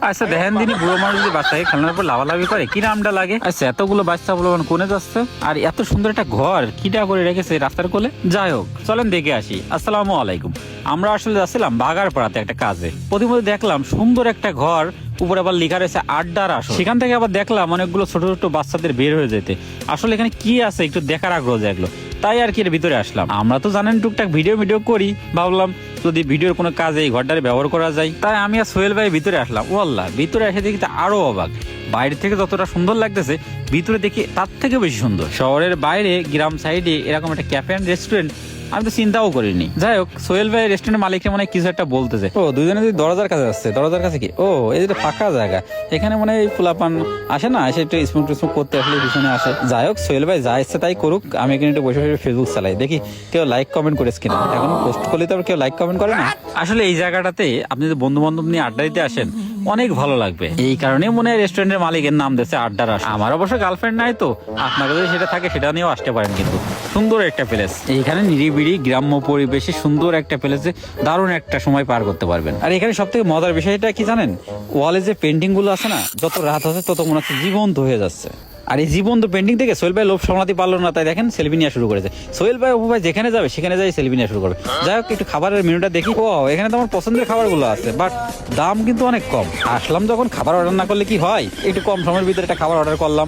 আচ্ছা দেখেন দিনই বুড়ো মানুষ যদি বাচ্চাকে খেলনার উপর লাভালাভি করে কি নামটা লাগে। আচ্ছা এতগুলো বাচ্চা বলো কোনে যাচ্ছে আর এত সুন্দর একটা ঘর কিটা করে রেখেছে রাস্তার কোলে। যাই হোক চলেন দেখে আসি। আসসালামু আলাইকুম। আমরা আসলে যাচ্ছিলাম বাগারপাড়াতে একটা কাজে, প্রতিমধ্যে দেখলাম সুন্দর একটা ঘর, উপরে আবার লেখা রয়েছে আড্ডার আসর। সেখান থেকে আবার দেখলাম অনেকগুলো ছোট ছোট বাচ্চাদের বের হয়ে যেতে। আসলে এখানে কি আছে একটু দেখার আগ্রহ জাগলো, তাই আর কি এর ভিতরে আসলাম। আমরা তো জানেন টুকটাক ভিডিও করি, ভাবলাম যদি ভিডিওর কোনো কাজে এই ঘরটারে ব্যবহার করা যায়, তাই আমি আর সোহেল ভাই ভিতরে আসলাম। ও আল্লাহ, ভিতরে এসে দেখি আরো অবাক। বাইরে থেকে যতটা সুন্দর লাগতেছে ভিতরে দেখি তার থেকে বেশি সুন্দর। শহরের বাইরে গ্রাম সাইডে এরকম একটা ক্যাফে এন্ড রেস্টুরেন্ট আমি তো চিন্তাও করিনি। যাই হোক সোহেল ভাই রেস্টুরেন্টের মালিককে মনে হয় কিছু একটা বলতেছে। ও দুজনে যদি দরজার কাছে আসছে, দরজার কাছে কি ও এই যে ফাঁকা জায়গা, এখানে মনে হয় ফুলাপান আসে না, এসে একটু স্মোক টিসমোক করতে আসলে পিছনে আসে। যাই হোক সোহেল ভাই যা ইচ্ছে তাই করুক, আমি এখানে একটু বসে বসে ফেসবুক চালাই, দেখি কেউ লাইক কমেন্ট করেছে কিনা। এখন পোস্ট করলে তো কেউ লাইক কমেন্ট করে না। আসলে এই জায়গাটাতে আপনি যদি বন্ধু বান্ধব নিয়ে আড্ডা দিতে আসেন অনেক ভালো লাগবে, এই কারণে মনে হয় রেস্টুরেন্টের মালিকের নাম দিয়েছে আড্ডার আসর। আমার অবশ্য গার্লফ্রেন্ড নাই, তো আপনার যদি সেটা থাকে সেটা নিয়েও আসতে পারেন। কিন্তু সুন্দর একটা প্লেস, এইখানে নিরিবিড়ি গ্রাম্য পরিবেশে সুন্দর একটা প্লেসে দারুণ একটা সময় পার করতে পারবেন। আর এখানে সব থেকে মজার বিষয়টা কি জানেন, ওয়ালে যে পেন্টিং গুলো আছে না, যত রাত হচ্ছে তত মনে হচ্ছে জীবন্ত হয়ে যাচ্ছে। আর এই জীবন্ত পেন্টিং থেকে সোহেল ভাই লোভ সামলাতে পারলো না, তাই দেখেন সেলফি নেওয়া শুরু করেছে। সোহেল ভাই অপু ভাই যেখানে যাবে সেখানে যাই সেলফি নেওয়া শুরু করবে। যাই হোক একটু খাবারের মেনুটা দেখি। ও এখানে তো আমার পছন্দের খাবারগুলো আছে, বাট দাম কিন্তু অনেক কম। আসলাম যখন খাবার অর্ডার না করলে কি হয়, একটু কম সময়ের ভিতরে একটা খাবার অর্ডার করলাম।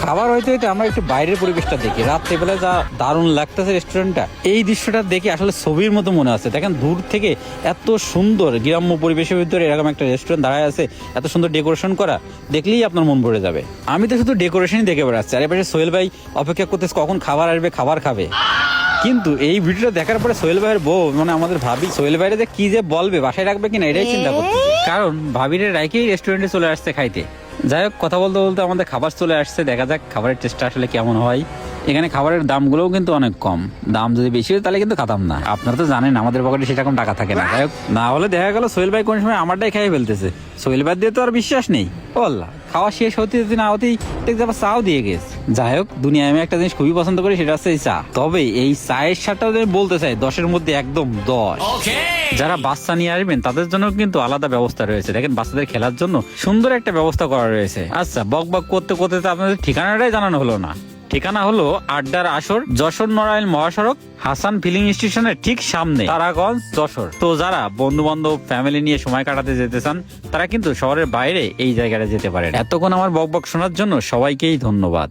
খাবার হইতে হইতে আমরা একটু বাইরের পরিবেশটা দেখি, রাত্রেবেলা যা দারুণ লাগতেছে রেস্টুরেন্টটা, এই দৃশ্যটা দেখে আসলে ছবির মতো মনে আছে। দেখেন দূর থেকে এত সুন্দর গ্রাম্য পরিবেশের ভিতরে এরকম একটা রেস্টুরেন্ট দাঁড়ায় আছে, এত সুন্দর ডেকোরেশন করা, দেখলেই আপনার মন ভরে যাবে। আমি তো শুধু ডেকোরেশনই দেখে বেড়াচ্ছি, আর এপাশে সোহেল ভাই অপেক্ষা করতেছে কখন খাবার আসবে, খাবার খাবে। কিন্তু এই ভিডিওটা দেখার পরে সোহেল ভাইয়ের বউ মানে আমাদের ভাবি সোহেল ভাইরে যে কি যে বলবে, বাসায় রাখবে কিনা এটাই চিন্তা করতেছে, কারণ ভাবিরে রাইকেই রেস্টুরেন্টে চলে আসছে খাইতে। যাই হোক কথা বলতে বলতে আমাদের খাবার চলে আসছে, দেখা যাক খাবারের টেস্টটা আসলে কেমন হয়। এখানে খাবারের দামগুলোও কিন্তু অনেক কম, দাম যদি বেশি হয় তাহলে কিন্তু খাতাম না। আপনারা তো জানেন আমাদের পকেটে সেরকম টাকা থাকে না। যাই হোক না হলে দেখা গেল সোহেল ভাই কোন সময় আমারটাই খাইয়ে ফেলতেছে, সোহেল ভাই দিয়ে তো আর বিশ্বাস নেই। ও আল্লাহ, খাওয়া শেষ হতে না হতেই দেখতে আবার চাও দিয়ে গেছে। যাই হোক দুনিয়ায় আমি একটা জিনিস খুবই পছন্দ করি, সেটা হচ্ছে এই চা। তবে এই চায়ের সাথেও আমি বলতে চাই 10-এর মধ্যে একদম 10। যারা বাচ্চা নিয়ে আসবেন তাদের জন্য কিন্তু আলাদা ব্যবস্থা রয়েছে। দেখেন বাচ্চাদের খেলার জন্য সুন্দর একটা ব্যবস্থা করা রয়েছে। আচ্ছা বক বক করতে করতে তো আপনাদের ঠিকানাটাই জানানো হলো না। ঠিকানা হলো আড্ডার আসর, যশোর নড়াইল মহাসড়ক, হাসান ফিলিং স্টেশনের ঠিক সামনে, তারাগঞ্জ, যশোর। তো যারা বন্ধু বান্ধব ফ্যামিলি নিয়ে সময় কাটাতে যেতে চান তারা কিন্তু শহরের বাইরে এই জায়গাটা যেতে পারেন। এতক্ষণ আমার বক বক শোনার জন্য সবাইকেই ধন্যবাদ।